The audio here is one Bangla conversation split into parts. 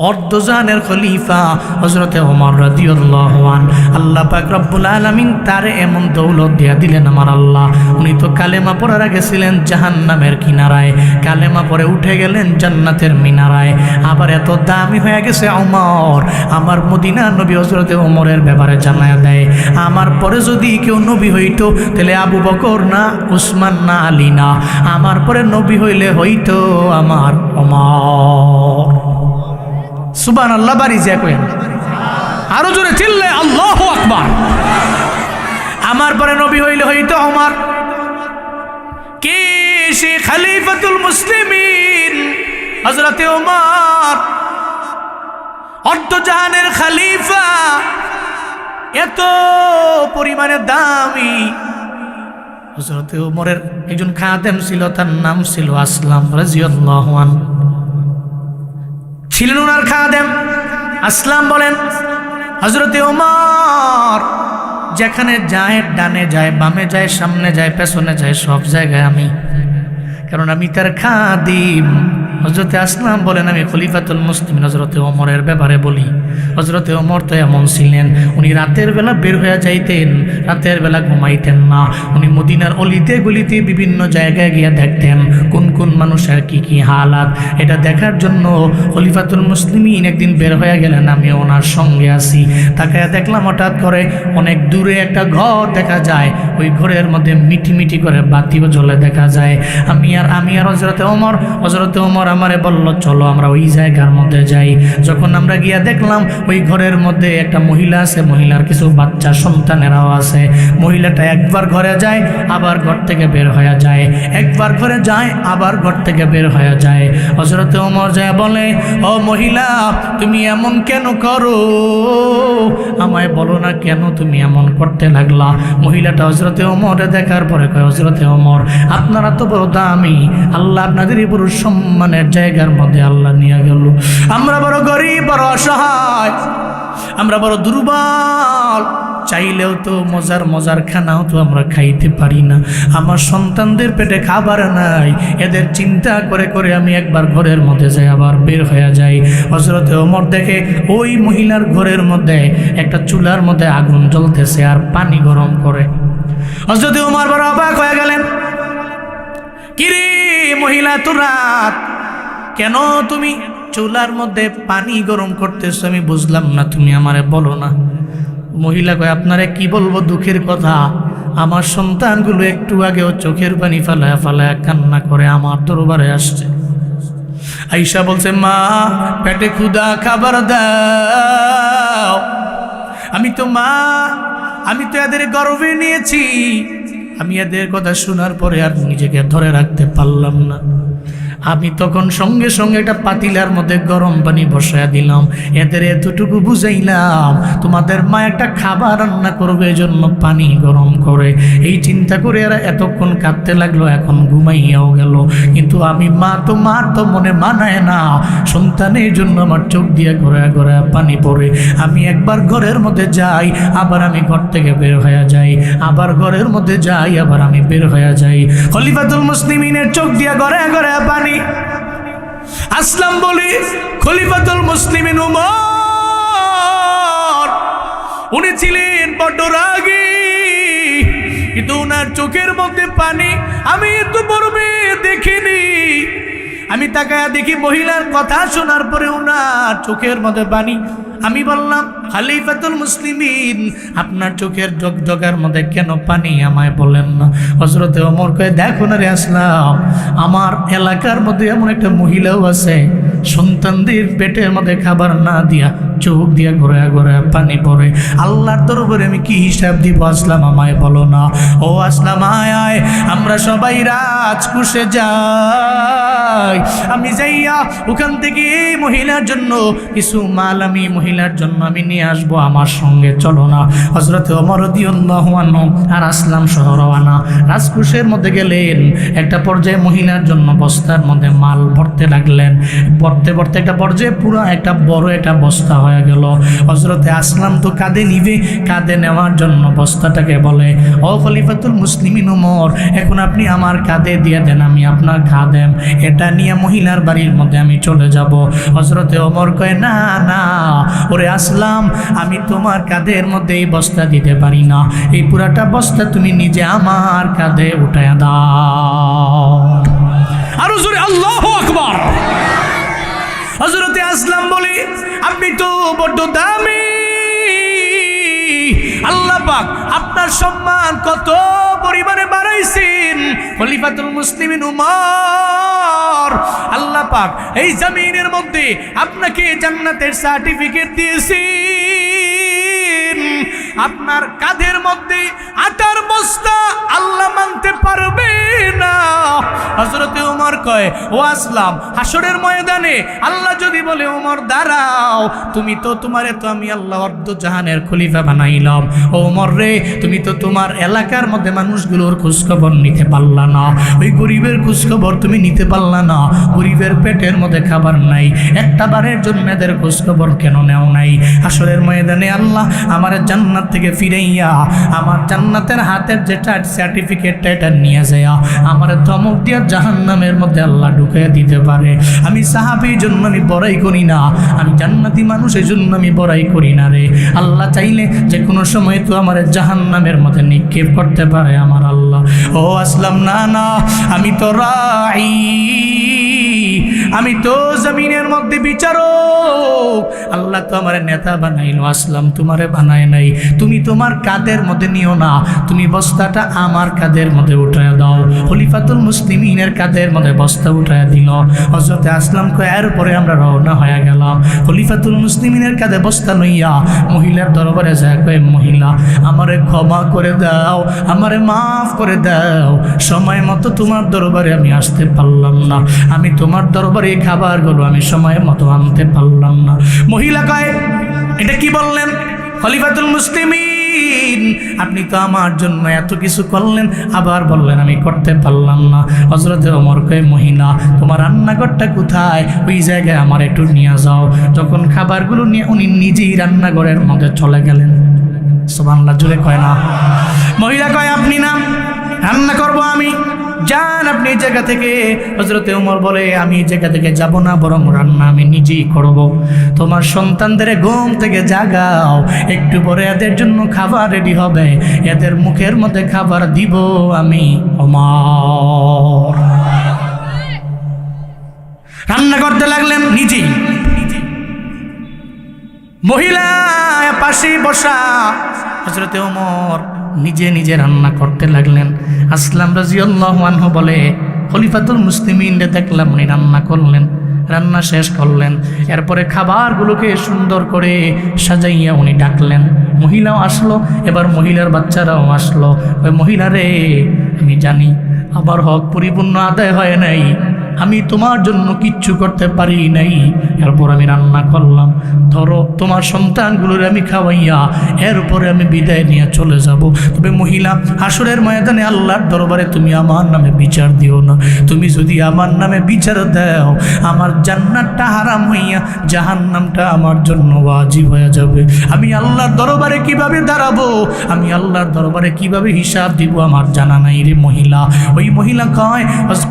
অর্ধজানের খলিফা হযরতে ওমর রাদিয়াল্লাহু আনহু। আল্লাহ পাক রব্বুল আলামিন তারে এমন দৌলত দিয়া দিলেন আমার আল্লাহ। উনি তো কালেমা পড়ার আগে ছিলেন জাহান্নামের কিনারায়, কালেমা পড়ে উঠে গেলেন জান্নাতের মিনারায়। আবার এত দামি হয়ে গেছে ওমর, আমার মদিনার নবী হযরতে ওমরের ব্যাপারে জানায়া দেয়, আমার পরে যদি কেউ নবী হইতো তাহলে আবু বকর না, উসমান না, আলী না, আমার পরে নবী হইলে হইতো আমার ওমর। সুবহানাল্লাহ, বাড়ি যা কইেন, আরো জোরে চিল্লে আল্লাহু আকবার। আমার পরে নবী হইলে হইতো ওমর। কে সে খলিফাতুল মুসলিমিন হযরতে ওমর, অর্ধজাহানের খলিফা, এত পরিমাণে দামি। হযরতে ওমরের একজন খাদেম ছিল, তার নাম ছিল আসলাম রাদিয়াল্লাহু আনহু। ছিলেন ওনার খাদেম আসলাম। বলেন হযরতে ওমর যেখানে যায়, ডানে যায়, বামে যায়, সামনে যায়, পেছনে যায়, সব জায়গায় আমি, কারণ আমি তার খাদিম। হযরতে আসলাম বলেন, আমি খলিফাতুল মুসলিমিন হযরতে ওমরের ব্যাপারে বলি, হযরতে ওমর তো এমন ছিলেন, উনি রাতের বেলা বের হয়ে যাইতেন, রাতের বেলা ঘুমাইতেন না। উনি মদিনার অলিতে গলিতে বিভিন্ন জায়গায় গিয়ে দেখতেন কোন কোন মানুষের কি কি হালাত। এটা দেখার জন্য খলিফাতুল মুসলিমিন একদিন বের হয়ে গেলেন, আমি ওনার সঙ্গে আছি। তাকায় দেখলাম হঠাৎ করে অনেক দূরে একটা ঘর দেখা যায়, ওই ঘরের মধ্যে মিটি মিটি করে বাতিও জ্বলে দেখা যায়। আমি আর হযরতে ওমর আমারে বলল, চলো আমরা ওই জায়গার মধ্যে যাই। যখন আমরা গিয়া দেখলাম ওই ঘরের মধ্যে একটা মহিলা আছে, মহিলার কিছু বাচ্চা সন্তানেরাও আছে। মহিলাটা একবার ঘরে যায়, আবার ঘর থেকে বের হয়ে যায়, একবার ঘরে যায়, আবার ঘর থেকে বের হয়ে যায়। হযরতে ওমর যায় বলে, ও মহিলা, তুমি এমন কেন করো? আমায় বলো না কেন তুমি এমন করতে লাগলা? মহিলাটা হযরতে ওমরে দেখার পরে কয়, হযরতে ওমর, আপনারা তো বড় দামি, আল্লাহ আপনাদের এই বড় সম্মানের জায়গার মধ্যে আল্লাহ নিয়ে গেল। আমরা বড় গরিব, বড় অসহায়, আমরা বড় দুর্বল, চাইলেও তো মজার খানাও তো আমরা খাইতে পারি না। আমার সন্তানদের পেটে খাবার নাই, এদের চিন্তা করে করে আমি একবার ঘরের মধ্যে যাই, আবার বের হয়ে যাই। হযরতে ওমর দেখে ওই মহিলার ঘরের মধ্যে একটা চুলার মধ্যে আগুন জ্বলতেছে আর পানি গরম করে। হযরতে ওমর বড় অবাক হয়ে গেলেন, কিরে মহিলা, তো রাত, কেন তুমি চুলার মধ্যে পানি গরম করতেছো? আমি বুঝলাম না, তুমি আমারে বলো না। মহিলা কয়, আপনারে কি বলবো দুঃখের কথা, আমার সন্তানগুলো একটু আগেও চোখের পানি ফালায়া ফালায়া কান্না করে আমার দরবারে আসছে। আয়েশা বলছে, মা পেটে ক্ষুধা, খাবার দাও। আমি তো এদের গর্বে নিয়েছি, আমি এদের কথা শোনার পরে আর নিজেকে ধরে রাখতে পারলাম না। আমি তখন সঙ্গে সঙ্গে একটা পাতিলার মধ্যে গরম পানি বসায়া দিলাম, এদের এতটুকু বুঝাইলাম তোমাদের মা একটা খাবার রান্না করবে, এজন্য পানি গরম করে। এই চিন্তা করে এরা এতক্ষণ কাঁদতে লাগলো, এখন ঘুমাইয়াও গেল। কিন্তু আমি মার তো মনে মানায় না, সন্তানের জন্য আমার চোখ দিয়ে ঘোরা ঘোরা পানি পড়ে। আমি একবার ঘরের মধ্যে যাই, আবার আমি ঘর থেকে বের হয়ে যাই, আবার ঘরের মধ্যে যাই, আবার আমি বের হয়ে যাই। খলিফাতুল মুসলিমিনের চোখ দিয়ে ঘরে ঘরে পানি। আসলাম বলি, খলিফাতুল মুসলিমিন ওমর, উনি ছিলেন বড় রাগী, কিন্তু ওনার চোখের মধ্যে পানি আমি তো পূর্বে দেখিনি। আমি তাকায়া দেখি মহিলার কথা শোনার পরে ওনার চোখের মধ্যে পানি। আমি বললাম, খলিফাতুল মুসলিমিন, আপনার চোখের জগজগার মধ্যে কেন পানি, আমায় বলেন না? হযরতে ওমর কয়, দেখো না রে আসলাম, আমার এলাকার মধ্যে এমন একটা মহিলাও আছে, সন্তানদের পেটের মধ্যে খাবার না দিয়া চোখ দিয়া ঘোরা ঘোরা পানি পড়ে। আল্লাহর দরবারে আমি কি হিসাব দিব? আসলাম, আমায় বলো না। ও আসলাম, আয় আমরা সবাই রাজকুশে যাই। আমি যাইয়া ওখান থেকে এই মহিলার জন্য কিছু মাল আমি মহিলার জন্য আমি নিয়ে আসবো, আমার সঙ্গে চলো না? হযরতে ওমর রাদিয়াল্লাহু আনহু আর আসলাম সহ রওনা। রাজকুশের মধ্যে গেলেন, একটা পর্যায়ে মহিলার জন্য বস্তার মধ্যে মাল ভরতে লাগলেন। ভরতে ভরতে একটা পর্যায়ে পুরো একটা বড় একটা বস্তা হয়ে গেল। হযরতে আসলাম তো কাঁধে নিবে, কাঁধে নেওয়ার জন্য বস্তাটাকে বলে, ও খলিফাতুল মুসলিমিন ওমর, এখন আপনি আমার কাঁধে দিয়ে দেন, আমি আপনার খাদেম, এটা নিয়ে মহিলার বাড়ির মধ্যে আমি চলে যাব। হযরতে ওমর কয়, না না ওরে আসলাম, আমি তোমার কাঁধের মধ্যে এই বস্তা দিতে পারি না, এই পুরাটা বস্তা তুমি নিজে আমার কাঁধে উঠায়া দাও। আরো জোরে আল্লাহু আকবার। হযরতে আসলাম বলে, আপনি তো বড় দামি, আল্লাহ পাক আপনার সম্মান কত পরিমাণে বাড়াইছেন। খলিফাতুল মুসলিমিন উমর, আল্লাহ পাক এই জমিনের মধ্যে আপনাকে জান্নাতের সার্টিফিকেট দিয়েছেন। আপনার কাঁধের মধ্যে আটার বস্তা আল্লাহ মানতে পারবে না। হযরতে ওমর কয়, ও আসলাম, হাসরের ময়দানে আল্লাহ যদি বলে, ওমর দাঁড়াও, তুমি তো তোমারে তো আমি আল্লাহ অর্ধ জাহানের খলিফা বানাইলাম, ও ওমর রে, তুমি তো তোমার এলাকার মধ্যে মানুষগুলোর খোঁজখবর নিতে পারলা না, ওই গরিবের খোঁজখবর তুমি নিতে পারলা না, গরিবের পেটের মধ্যে খাবার নাই, একটা বারের জন্য এদের খোঁজখবর কেন নেও নাই? হাসরের ময়দানে আল্লাহ আমার জান্নাত থেকে ফিরাইয়া আমার জান্নাতের হাতের যেটা সার্টিফিকেটটা এটা নিয়ে যায় আমার ধমক দিয়া জাহান্নামের মধ্যে আল্লাহ ঢুকিয়ে দিতে পারে। আমি সাহাবীর জন্য আমি বড়াই করি না, আমি জান্নাতি মানুষের জন্য আমি বড়াই করি না রে। আল্লাহ চাইলে যে কোনো সময় তো আমার জাহান্নামের মধ্যে নিক্ষেপ করতে পারে আমার আল্লাহ। ও আসলাম, না না, আমি তো রাই, আমি তো জমিনের মধ্যে বিচারক, আল্লাহ তো আমার নেতা বানাইলো, আসলাম তোমারে বানায় নাই, তুমি তোমার কাঁধের মধ্যে নিও না, তুমি বস্তাটা আমার কাঁধের মধ্যে উঠায় দাও। খলিফাতুল মুসলিমিনের কাঁধের মধ্যে বস্তা উঠায় দিল। হযরতে আসলাম কয়, এরপরে আমরা রওনা হয়ে গেলাম। খলিফাতুল মুসলিমিনের কাঁধে বস্তা লইয়া মহিলার দরবারে যায়, কয়, মহিলা আমারে ক্ষমা করে দাও, আমারে মাফ করে দাও, সময় মতো তোমার দরবারে আমি আসতে পারলাম না, আমি তোমার দরবারে এই খাবারগুলো আমি সময় মতো আনতে পারলাম না। মহিলা কয়, এটা কি বললেন খলিফাতুল মুসলিমিন, আপনি তো আমার জন্য এত কিছু করলেন, আবার বললেন আমি করতে পারলাম না। হযরতে ওমর কয়, মহিলা তোমার রান্নাঘরটা কোথায়, ওই জায়গায় আমার একটু নিয়ে যাও। যখন খাবারগুলো নিয়ে উনি নিজেই রান্নাঘরের মধ্যে চলে গেলেন। সুবহানাল্লাহ, জোরে কয় না। মহিলা কয়, আপনি না, রান্না করব আমি, যান আপনি এই জায়গা থেকে। হযরতে ওমর বলে, আমি এই জায়গা থেকে যাব না, বরং রান্না আমি নিজেই করব। তোমার সন্তানদের ঘুম থেকে জাগাও, একটু পরে এদের জন্য খাবার রেডি হবে, এদের মুখের মধ্যে খাবার দিব আমি ওমর। রান্না করতে লাগলেন নিজেই। মহিলা পাশে বসা, হযরতে ওমর নিজে নিজে রান্না করতে লাগলেন। আসলাম রাদিয়াল্লাহু আনহু বলে, খলিফাতুল মুসলিমিনরে দেখলাম উনি রান্না করলেন, রান্না শেষ করলেন, এরপরে খাবারগুলোকে সুন্দর করে সাজাইয়া উনি ডাকলেন। মহিলাও আসলো, এবার মহিলার বাচ্চারাও আসলো। ওই মহিলারে, আমি জানি আমার হক পরিপূর্ণ আদায় হয় নাই, আমি তোমার জন্য কিচ্ছু করতে পারি নাই, এরপর আমি রান্না করলাম, ধরো তোমার সন্তানগুলোর আমি খাওয়াইয়া এরপরে আমি বিদায় নিয়ে চলে যাব। তবে মহিলা, হাসরের ময়দানে আল্লাহর দরবারে তুমি আমার নামে বিচার দিও না, তুমি যদি আমার নামে বিচার দাও আমার জান্নাতটা হারাম হইয়া জাহান্নামটা আমার জন্য ওয়াজিব হয়ে যাবে। আমি আল্লাহর দরবারে কিভাবে দাঁড়াবো, আমি আল্লাহর দরবারে কিভাবে হিসাব দিব আমার জানা নাই রে মহিলা। ওই মহিলা কয়,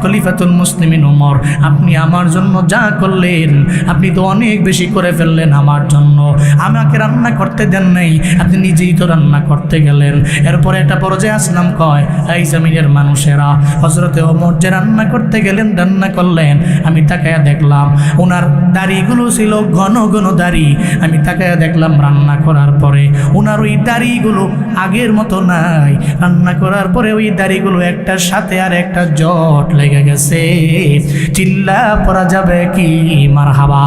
খলিফাতুল মুসলিমিন ওমর, আপনি আমার জন্য যা করলেন আপনি তো অনেক বেশি করে ফেললেন আমার জন্য, আমাকে রান্না করতে দেন নাই, আপনি নিজেই তো রান্না করতে গেলেন। এরপরে একটা পর্যায়ে আসলাম কয়, এই জমিনের মানুষেরা, হযরতে ওমর যে রান্না করতে গেলেন, রান্না করলেন, আমি তাকায়া দেখলাম ওনার দাড়িগুলো ছিল ঘন ঘন দাড়ি, আমি তাকায়া দেখলাম রান্না করার পরে ওনার ওই দাড়িগুলো আগের মতো নাই, রান্না করার পরে ওই দাড়িগুলো একটার সাথে আর একটা জট লেগে গেছে। চিল্লা পড়া যাবে কি মারহাবা।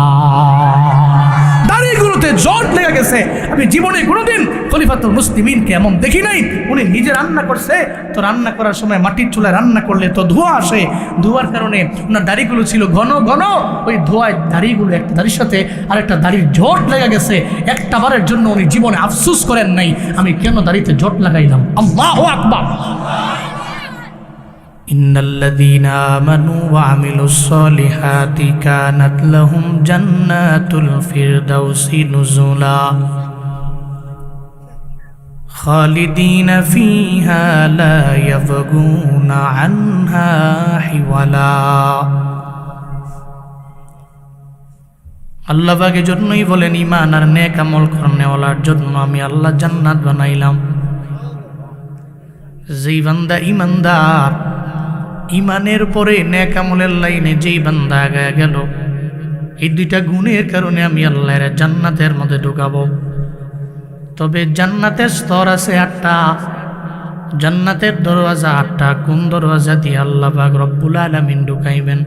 দাড়িগুলোতে জট লেগে গেছে। আমি জীবনে কোনোদিন খলিফাতুল মুসলিমিনকে এমন দেখি নাই। উনি নিজে রান্না করছে, তো রান্না করার সময় মাটির চুলায় রান্না করলে তো ধোঁয়া আসে, ধোঁয়ার কারণে ওনার দাড়িগুলো ছিল ঘন ঘন, ওই ধোঁয়ায় দাড়িগুলো একটা দাড়ির সাথে আরেকটা দাড়ির জট লেগে গেছে। একটা বারের জন্য উনি জীবনে আফসোস করেন নাই আমি কেন দাড়িতে জট লাগাইলাম। আল্লাহু আকবার। ইন্নাল্লাযীনা আমানু ওয়া আমিলুস সলিহাতি কানাত লাহুম জান্নাতুল ফিরদাউসি নুজুলা খালিদিনা ফিহা লা ইয়াবগুনা আনহা হিওয়ালা। আল্লাহ পাকের জন্যই বলেন ঈমান আর নেক আমল করনেওয়ালার জন্য আমি আল্লাহ জান্নাত বানাইলাম। যেই বান্দা ঈমানদার, ঈমানের পরে নেক আমলের লাইনে যেই বান্দা আগায় গেল, এই দুইটা গুণের কারণে আমি আল্লাহর জান্নাতের মধ্যে ঢুকাবো। তবে জান্নাতের স্তর আছে 8টা, জান্নাতের দরওয়াজা 8টা। কোন দরওয়াজা দিয়ে আল্লাহ পাক রব্বুল আলামিন ঢুকাইবেন?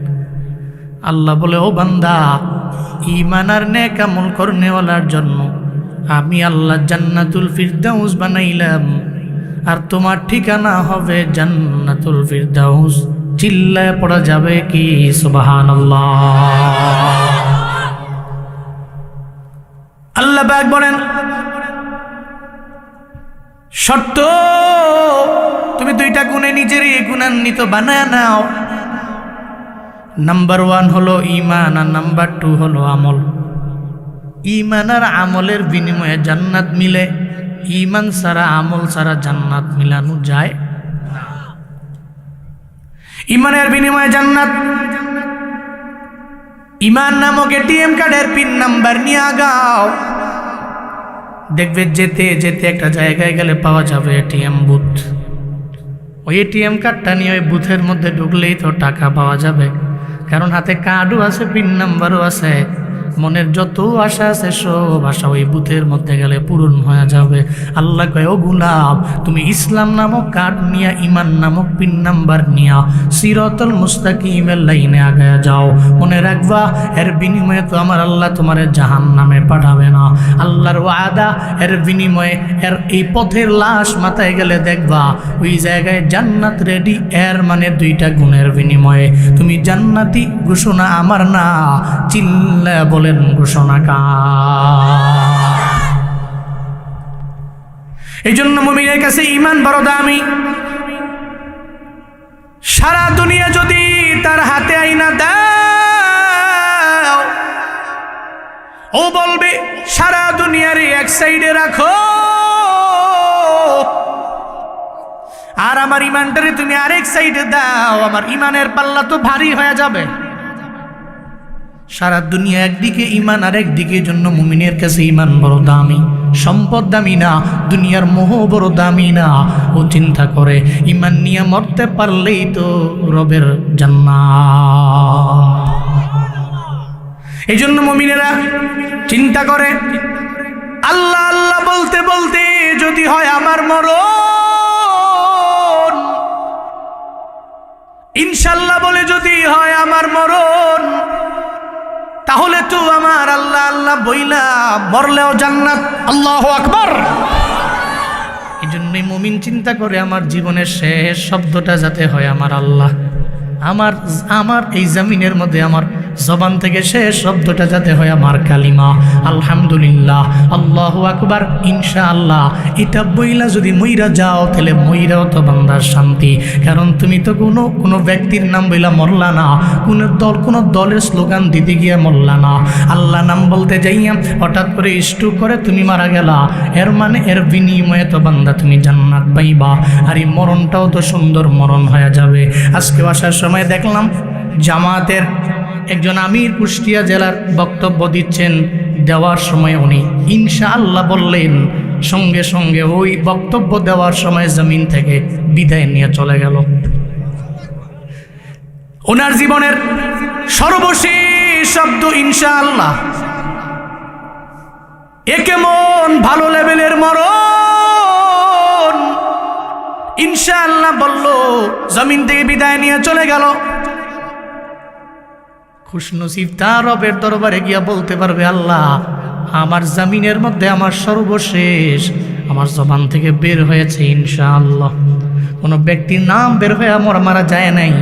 আল্লাহ বলে, ও বান্দা, ঈমান আর নেক আমল করনেওয়ালার জন্য আমি আল্লাহ জান্নাতুল ফিরদাউস বানাইলাম, আর তোমার ঠিকানা হবে জান্নাতুল ফিরদাউস। চিল্লায় পড়া যাবে কি সুবহানাল্লাহ? আল্লাহ পাক বলেন, শর্ত তুমি দুইটা গুণে নিজেরই গুণান্বিত বানায় নাও। নাম্বার 1 হলো ঈমান, আর নাম্বার 2 হলো আমল। ঈমান আর আমলের বিনিময়ে জান্নাত মিলে। ঈমান ছাড়া আমল ছাড়া জান্নাত মিলানো যায় না। ঈমানের বিনিময়ে জান্নাত। ঈমান নামক এটিএম কার্ডের পিন নাম্বার নিয়ে আগাও, দেখবে যেতে যেতে একটা জায়গায় গেলে পাওয়া যাবে এটিএম বুথ। ওই এটিএম কার্ডটা নিয়ে ওই বুথের মধ্যে ঢুকলেই তো টাকা পাওয়া যাবে, কারণ হাতে কার্ডও আছে, পিন নাম্বারও আছে। মনের যত আশা আছে সব আশা ওই বুথের মধ্যে গেলে পূরণ হয়ে যাবে। আল্লাহ কয়, ও গোলাম, তুমি ইসলাম নামক কার্ড নিয়া, ঈমান নামক পিন নাম্বার নিয়া সিরাতুল মুস্তাকিমের লাইনে আগায় যাও। মনে রাখবা, এর বিনিময়ে তো আমার আল্লাহ তোমারে জাহান্নামে পাঠাবে না। আল্লাহর ওয়াদা, এর বিনিময়ে এর এই পথের লাশ মাথায় গেলে দেখবা ওই জায়গায় জান্নাত রেডি। এর মানে দুইটা গুণের বিনিময়ে তুমি জান্নাতি। ঘোষণা আমার না, চিল্লা বলেন ঘোষণা কার? এই জন্য মুমিনের কাছে ঈমান বড় দামি। সারা দুনিয়া যদি তার হাতে আইনা দাও, ও বলবে সারা দুনিয়ার এক সাইডে রাখো, আর আমার ঈমানটারে তুমি আরেক সাইডে দাও, আমার ঈমানের পাল্লা তো ভারী হয়ে যাবে। সারা দুনিয়া একদিকে, ঈমান আর একদিকে। জন্য মুমিনের কাছে ঈমান বড় দামি। সম্পদ দামি না, দুনিয়ার মোহ বড় দামি না। ও চিন্তা করে ঈমান নিয়ে মরতে পারলেই তো রবের জান্নাত। এই জন্য মুমিনেরা চিন্তা করে, আল্লাহ আল্লাহ বলতে বলতে যদি হয় আমার মরণ, ইনশাল্লাহ বলে যদি হয় আমার মরণ, তাহলে তো আমার আল্লাহ আল্লাহ বইলা মরলেও জান্নাত। আল্লাহু আকবার। এই জন্যই মুমিন চিন্তা করে আমার জীবনের শেষ শব্দটা যাতে হয় আমার আল্লাহ। আমার এই জমিনের মধ্যে আমার জবান থেকে শেষ শব্দটা যাতে হয় আমার কালিমা আলহামদুলিল্লাহ, আল্লাহু আকবার, ইনশাআল্লাহ। এটা বইলা যদি মইরা যাও, তাহলে মইরাও তো বান্দার শান্তি। কারণ তুমি তো কোনো ব্যক্তির নাম বইলা মরলা না, কোনো দলের স্লোগান দিতে গিয়ে মরলা না। আল্লাহ নাম বলতে যাইয়া হঠাৎ করে স্ট্রোক করে তুমি মারা গেলা, এর মানে এর বিনিময়ে তো বান্দা তুমি জান্নাত পাইবা। আর এই মরণটাও তো সুন্দর মরণ হয়ে যাবে। আজকে আসার সময় দেখলাম জামাতের একজন আমির কুষ্টিয়া জেলার বক্তব্য দিচ্ছেন। দেওয়ার সময় উনি ইনশাআল্লাহ বললেন, সঙ্গে সঙ্গে ওই বক্তব্য দেওয়ার সময় জমিন থেকে বিদায় নিয়ে চলে গেল। ওনার জীবনের সর্বশেষ শব্দ ইনশাআল্লাহ। এ কেমন ভালো লেভেলের মরণ! ইনশাআল্লাহ বলল, জমিন থেকে বিদায় নিয়ে চলে গেল। খুশনসিব তার রবের দরবারে গিয়া বলতে পারবে, আল্লাহ আমার জমিনের মধ্যে আমার সর্বশেষ আমার জবান থেকে বের হয়েছে ইনশাআল্লাহ। কোনো ব্যক্তির নাম বের হয়ে মারা যায় নাই,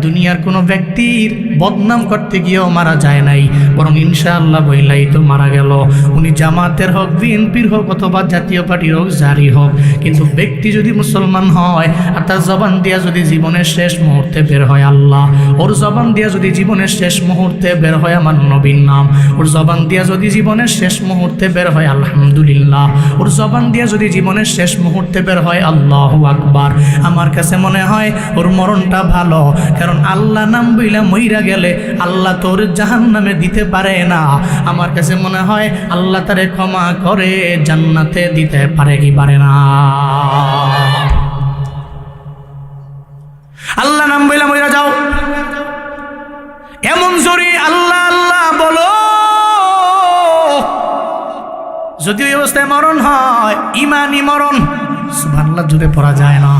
দুনিয়ার কোনো ব্যক্তির বদনাম করতে গিয়েও মারা যায় নাই, বরং ইনশাআল্লাহ বইলাই তো মারা গেল। উনি জামাতের হোক, বিএনপির হোক, অথবা জাতীয় পার্টির হোক, যারই হোক, কিন্তু ব্যক্তি যদি মুসলমান হয় আর তার জবান দিয়া যদি জীবনের শেষ মুহূর্তে বের হয় আল্লাহ, ওর জবান দিয়া যদি জীবনের শেষ মুহূর্তে বের হয় আমার নবীর নাম, ওর জবান দিয়া যদি জীবনের শেষ মুহূর্তে বের হয় আলহামদুলিল্লাহ, ওর জবান দিয়া যদি জীবনের শেষ মুহূর্তে বের হয় আল্লাহু আকবার, আমার কাছে মনে হয় ওর মরণটা ভালো। কারণ আল্লাহ নাম বইলা মইরা গেলে আল্লাহ তোর জাহান্নামে দিতে পারে না। আমার কাছে মনে হয় আল্লাহ তারে ক্ষমা করে জান্নাতে দিতে পারে কি পারে না? আল্লাহ নাম বইলা মইরা যাও, এমন জোরে আল্লাহ আল্লাহ বলো, যদি ওই অবস্থায় মরণ হয় ইমানি মরণ, সুবহানাল্লাহ জোরে পড়া যায় না,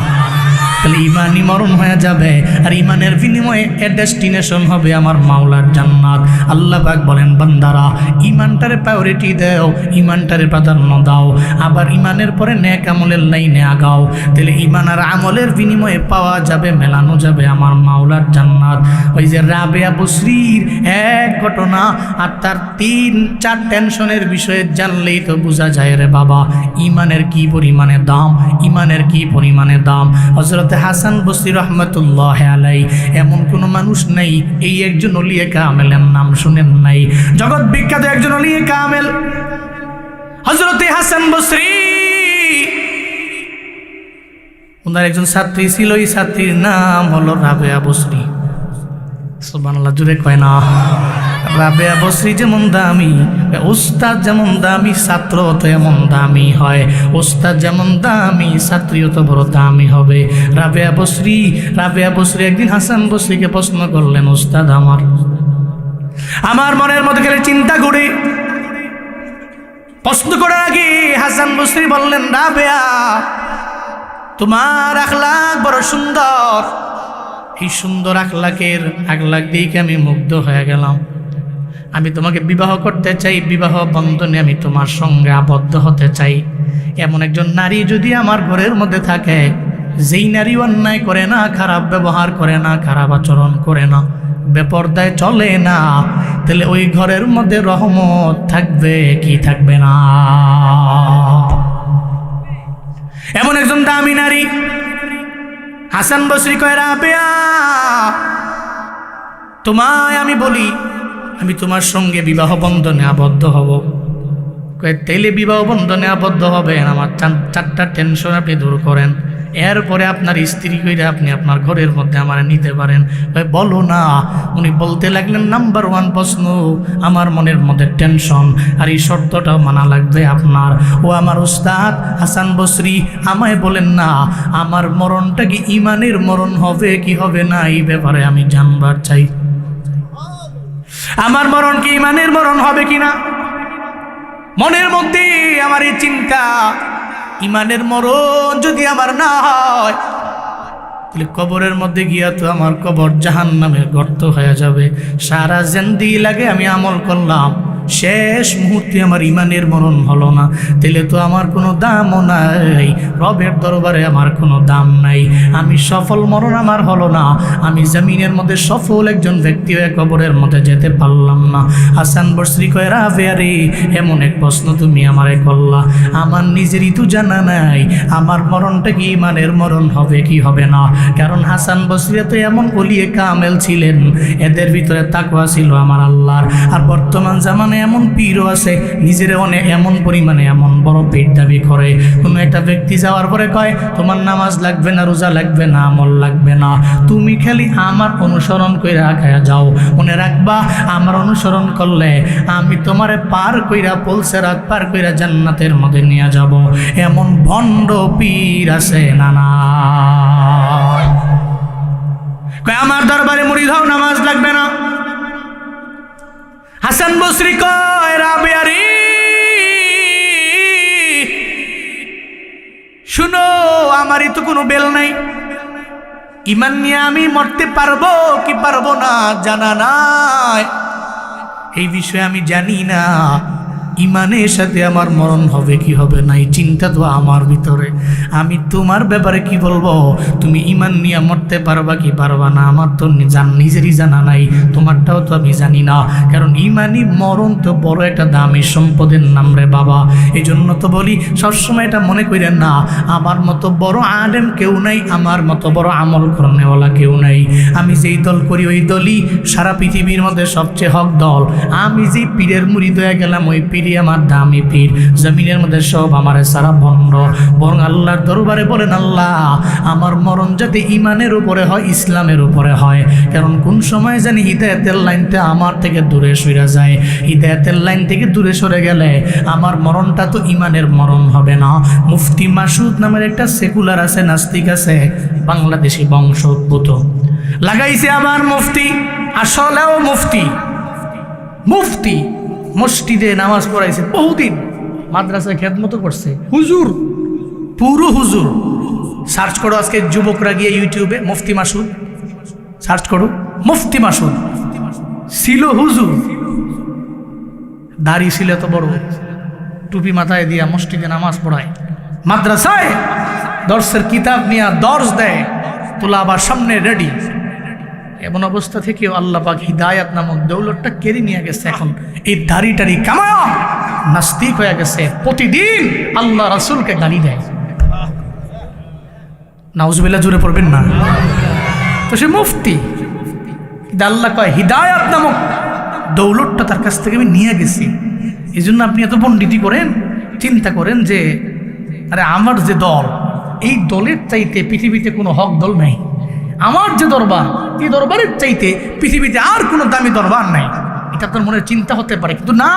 তাহলে ইমানি মরণ হয়ে যাবে। আর ইমানের বিনিময়ে এর ডেস্টিনেশন হবে আমার মাওলার জান্নাত। আল্লাহ পাক বলেন, বান্দারা ইমানটারে প্রায়োরিটি দাও, ইমানটারে প্রাধান্য দাও, আবার ইমানের পরে নেক আমলের লাইনে আগাও, তাহলে ইমান আর আমলের বিনিময়ে পাওয়া যাবে, মেলানো যাবে আমার মাওলার জান্নাত। ওই যে রাবেয়া বসরির এক ঘটনা আর তার 3-4 টেনশনের বিষয়ে জানলেই তো বোঝা যায় রে বাবা ইমানের কি পরিমাণে দাম, ইমানের কি পরিমাণে দাম। হযরত হাসান বসরি রহমতুল্লাহ আলাই, এমন কোনো মানুষ নেই, এই একজন ওলিয়ে কামেলের নাম শুনেন নাই? জগৎ বিখ্যাত একজন ওলিয়ে কামেল হযরত হাসান বসরি, ওনার একজন ছাত্রী ছিল, এই ছাত্রীর নাম হলো রাবেয়া বসরি। সুবহানাল্লাহ জুড়ে কয় না? রাবেয়া বসরি যেমন দামি, উস্তাদ যেমন দামি, ছাত্র তো এমন দামি হয়। উস্তাদ যেমন দামি, ছাত্রীও তো বড় দামি হবে। রাবেয়া বসরি একদিন হাসান বসরিকে প্রশ্ন করলেন, উস্তাদ আমার মনের মধ্যে গেলে চিন্তা ঘুরে। প্রশ্ন করার আগে হাসান বসরি বললেন, রাবেয়া তোমার আখলাক বড় সুন্দর, এই সুন্দর আখলাক দেখে আমি মুগ্ধ হয়ে গেলাম। আমি তোমাকে বিবাহ করতে চাই, বিবাহ বন্ধনে আমি তোমার সঙ্গে আবদ্ধ হতে চাই। এমন একজন নারী যদি আমার ঘরের মধ্যে থাকে, যেই নারী অন্যায় করে না, খারাপ ব্যবহার করে না, খারাপ আচরণ করে না, বেপরদায় চলে না, তাহলে ওই ঘরের মধ্যে রহমত থাকবে কি থাকবে না? এমন একজন দামি নারী। হাসান বসরি কয়, রাবেয়া তোমায় আমি বলি, আমি তোমার সঙ্গে বিবাহ বন্ধনে আবদ্ধ হব। কয়, তাইলে বিবাহ বন্ধনে আবদ্ধ হবেন, আমার 4টা টেনশন আপনি দূর করেন, এরপরে আপনার স্ত্রী কইরা আপনি আপনার ঘরের মধ্যে আমার নিতে পারেন। কয়, বলো না। উনি বলতে লাগলেন, নাম্বার 1 প্রশ্ন, আমার মনের মধ্যে টেনশন, আর এই শর্তটাও মানা লাগবে আপনার। ও আমার উস্তাদ হাসান বসরি, আমায় বলেন না, আমার মরণটা কি ইমানের মরণ হবে কি হবে না, এই ব্যাপারে আমি জানবার চাই। আমার মরণ কি ইমানের মরণ হবে কিনা? মনের মধ্যে আমার এই চিন্তা, ইমানের মরণ যদি আমার না হয়, তাহলে কবরের মধ্যে গিয়া তো আমার কবর জাহান্নামের গর্ত হয়ে যাবে। সারা জিন্দেগি লাগে আমি আমল করলাম, শেষ মুহূর্তে আমার ইমানের মরণ হলো না, তাহলে তো আমার কোনো দামও নাই, রবের দরবারে আমার কোনো দাম নাই। আমি সফল মরণ আমার হলো না, আমি জমিনের মধ্যে সফল একজন ব্যক্তি হয়ে কবরের মধ্যে যেতে পারলাম না। হাসান বসরি কয়, রাবেয়া রে, এমন এক প্রশ্ন তুমি আমারে করলা, আমার নিজেরই তো জানা নাই আমার মরণটা কি ইমানের মরণ হবে কি হবে না। কারণ হাসান বসরি তো এমন ওলিয়ে কামেল ছিলেন, এদের ভিতরে তাকওয়া ছিল আমার আল্লাহর। আর বর্তমান জামানে এমন পীরও আছে, নিজের অনেক এমন পরিমাণে এমন বড় পেট দাবি করে, কোনো একটা ব্যক্তি যাওয়ার পরে কয়, তোমার নামাজ লাগবে না, রোজা লাগবে না, আমল লাগবে না, তুমি খালি আমার অনুসরণ করে রাখায়া যাও। মনে রাখবা, আমার অনুসরণ করলে আমি তোমারে পার কইরা পুলসিরাত পার কইরা জান্নাতের মধ্যে নিয়ে যাব। এমন ভণ্ড পীর আছে না না? কয়, আমার দরবারে মুরিদ হও, নামাজ লাগবে না। হাসান বসরি কয়, রাবেয়া রে, শুনো, আমারই তো কোনো বেল নাই, ইমান নিয়ে আমি মরতে পারবো কি পারবো না জানা নাই, এই বিষয়ে আমি জানি না। ইমানের সাথে আমার মরণ হবে কি হবে না এই চিন্তা তো আমার ভিতরে। আমি তোমার ব্যাপারে কি বলবো, তুমি ইমান নিয়ে মরতে পারবা কি পারবা না আমার তো নিজেরই জানা নাই, তোমারটাও তো আমি জানি না। কারণ ইমানই মরণ তো বড় একটা দামি সম্পদের নাম রে বাবা। এই জন্য তো বলি সবসময় এটা মনে করেন না আমার মতো বড় আলেম কেউ নাই, আমার মতো বড় আমল করনেওয়ালা কেউ নাই। আমি যেই দল করি ওই দলই সারা পৃথিবীর মধ্যে সবচেয়ে হক দল। আমি যে পীরের মুরিদ হয়ে গেলাম ওই পীরই আমার দামি পীর। জমিনের মধ্যে সব আমার সারা ভণ্ড। বরং আল্লাহর দরবারে বলেন আল্লাহ আমার মরণ যাতে ইমানের উপরে হয়, ইসলামের উপরে হয়। কারণ কোন সময় জানি হিদায়াতের লাইনটা আমার থেকে দূরে সরে যায়। হিদায়াতের লাইন থেকে দূরে সরে গেলে আমার মরণটা তো ইমানের মরণ হবে না। মুফতি মাসুদ নামের একটা সেকুলার আছে, নাস্তিক আছে, বাংলাদেশি বংশোদ্ভূত, লাগাইছে আমার মুফতি, আসলেও মুফতি। মুফতি মসজিদে নামাজ পড়াইছে বহুদিন, মাদ্রাসায় খেদমত করছে, হুজুর, পুরো হুজুর। সার্চ করো আজকে যুবকরা গিয়ে ইউটিউবে মুফতি মাসুদ সার্চ করো, মুফতি মাসুদ ছিল হুজুর, দাড়ি ছিল এত বড়, টুপি মাথায় দিয়া মসজিদে নামাজ পড়ায়, মাদ্রাসায় দর্শের কিতাব নিয়ে দর্শ দেয়, তোলা আবার সামনে রেডি। এমন অবস্থা থেকেও আল্লাহ পাক হিদায়াত নামক দৌলতটা কেড়ে নিয়ে গেছে। এখন এই দাড়ি কামায়া নাস্তিক হয়ে গেছে, প্রতিদিন আল্লাহ রাসূলকে গালি দেয়। নাউজুবিল্লাহ, জুড়ে পড়বেন না। তো সে মুফতি, আল্লাহ কয় হিদায়াত নামক দৌলতটা তার কাছ থেকে আমি নিয়ে গেছি। এই জন্য আপনি এত পণ্ডিতি করেন, চিন্তা করেন যে আরে আমার যে দল, এই দলের চাইতে পৃথিবীতে কোনো হক দল নাই। আমার যে দরবার, এই দরবারের চাইতে পৃথিবীতে আর কোনো দামি দরবার নাই। এটা আপনার মনের চিন্তা হতে পারে, কিন্তু না,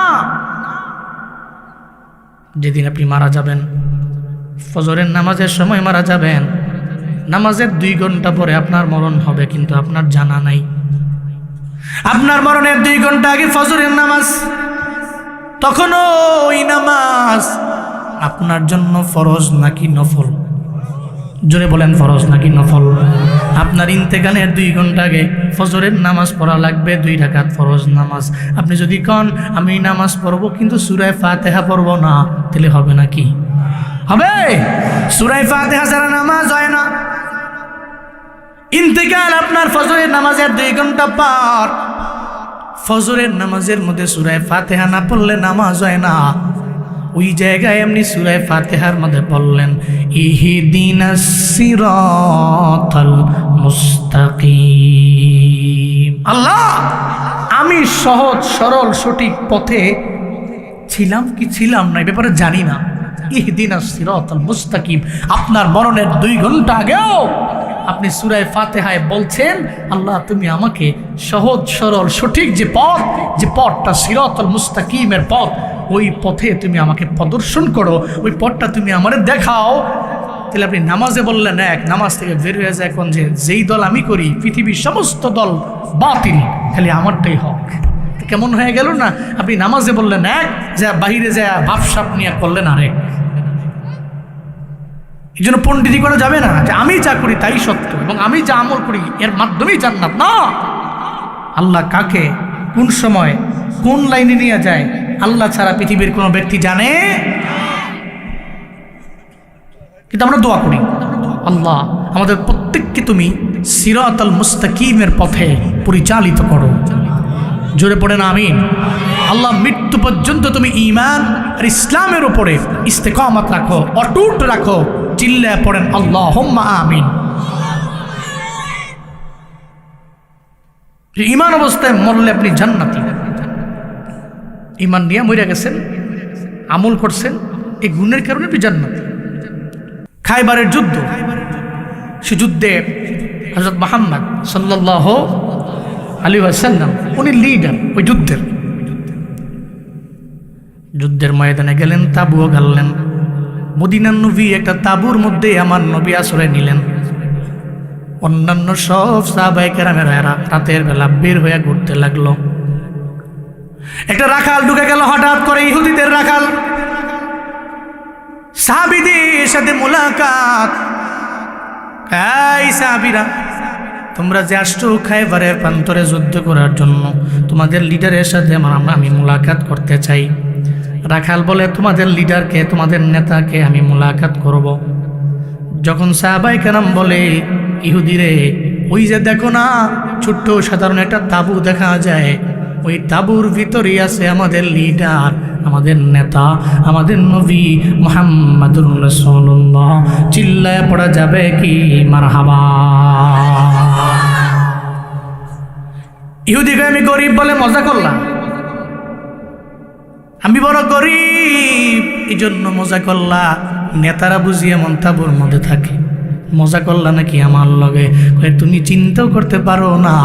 যেদিন আপনি মারা যাবেন, ফজরের নামাজের সময় মারা যাবেন, নামাজের 2 ঘন্টা পরে আপনার মরণ হবে, কিন্তু আপনার জানা নাই। আপনার মরণের 2 ঘন্টা আগে ফজরের নামাজ, তখনও ওই নামাজ আপনার জন্য ফরজ নাকি নফল? জোরে বলেন, ফরজ নাকি নফল? আপনার ইন্তেকালের 2 ঘন্টা আগে ফজরের নামাজ পড়া লাগবে, 2 রাকাত ফরজ নামাজ। আপনি যদি কন আমি নামাজ পড়বো কিন্তু সূরা ফাতিহা পড়বো না, তাহলে হবে নাকি? হবে। সূরা ফাতিহা ছাড়া নামাজ হয় না। ইন্তেকাল আপনার ফজরের নামাজের 2 ঘন্টা পর, ফজরের নামাজের মধ্যে সূরা ফাতিহা না পড়লে নামাজ হয় না। ওই জায়গায় এমনি সূরা ফাতিহার মধ্যে বললেন ইহদিনাস সিরাতাল মুস্তাকিম। আল্লাহ আমি সহজ সরল সঠিক পথে ছিলাম কি ছিলাম না, এই ব্যাপারে জানি না। ইহদিনাস সিরাতাল মুস্তাকিম, আপনার মরণের 2 ঘন্টা আগেও আপনি সূরা ফাতিহায় বলছেন আল্লাহ তুমি আমাকে সহজ সরল সঠিক যে পথ, যে পথটা সিরাতাল মুস্তাকিমের পথ, ওই পথে তুমি আমাকে প্রদর্শন করো, ওই পথটা তুমি আমারে দেখাও। তাহলে আপনি নামাজে বললেন এক, নামাজ থেকে বের হয়ে যায় এখন যে যেই দল আমি করি পৃথিবীর সমস্ত দল বাতিল, খালি আমারটাই হক। কেমন হয়ে গেল না? আপনি নামাজে বললেন এক, যা বাহিরে যায় ভাবসাপ নিয়ে করলেন আরেক। এই জন্য পণ্ডিতি করা যাবে না যে আমি যা করি তাই সত্য এবং আমি যা আমল করি এর মাধ্যমেই জান্নাত। না, আল্লাহ কাকে কোন সময় কোন লাইনে নিয়ে যায় আল্লাহ ছাড়া পৃথিবীর কোনো ব্যক্তি জানে। কিন্তু আমরা দোয়া করি আল্লাহ আমাদের প্রত্যেককে তুমি সিরাতাল মুস্তাকিমের পথে পরিচালিত করো। জোরে পড়েন আমিন। আল্লাহ মৃত্যু পর্যন্ত তুমি ঈমান আর ইসলামের উপরে ইস্তেকামত রাখো, অটুট রাখো। চিল্লায় পড়েন আল্লাহুম্মা আমিন। ঈমান অবস্থায় মরলে আপনি জান্নাতি। ঈমান নিয়ে মরে গেছেন, আমল করছেন, এই গুণের কারণে আপনি জান্নাতি। খায়বারের যুদ্ধ, সে যুদ্ধে হযরত মুহাম্মদ সাল্লাল্লাহু আলাইহি ওয়াসাল্লাম উনি লিডার ওই যুদ্ধের ময়দানে গেলেন, তাবুও গাড়লেন। মদিনার নবী একটা তাবুর মধ্যে আমার নবী আশ্রয় নিলেন। অন্যান্য সব সাহাবায়ে কেরামেরা রাতের বেলা বের হয়ে ঘুরতে লাগলো। একটা রাখাল ঢুকে গেল হঠাৎ করে, ইহুদিদের রাখাল। সাহাবীদের সাথে মুলাকাত। এই সাহাবীরা, তোমরা যে আসছো খায়বারের প্রান্তরে যুদ্ধ করার জন্য, তোমাদের লিডারের সাথে আমি মুলাকাত করতে চাই। রাখাল বলে তোমাদের লিডারকে, তোমাদের নেতাকে আমি মোলাকাত করব। যখন সাহাবায়ে কেরাম বলে ইহুদিরে ওই যে দেখো না ছোট্ট সাধারণ একটা তাঁবু দেখা যায়, ওই তাঁবুর ভিতরেই আছে আমাদের লিডার, আমাদের নেতা, আমাদের নবী মুহাম্মাদুর রাসূলুল্লাহ। চিল্লায় পড়া যাবে কি মারহাবা। ইহুদিকে আমি গরিব বলে মজা করলাম, আমি বড় গরিব এই জন্য মজা করলা। নেতারা বুঝি এমন তাঁবুর মধ্যে থাকে, মজা করলা নাকি আমার লগে? তুমি চিন্তাও করতে পারো না,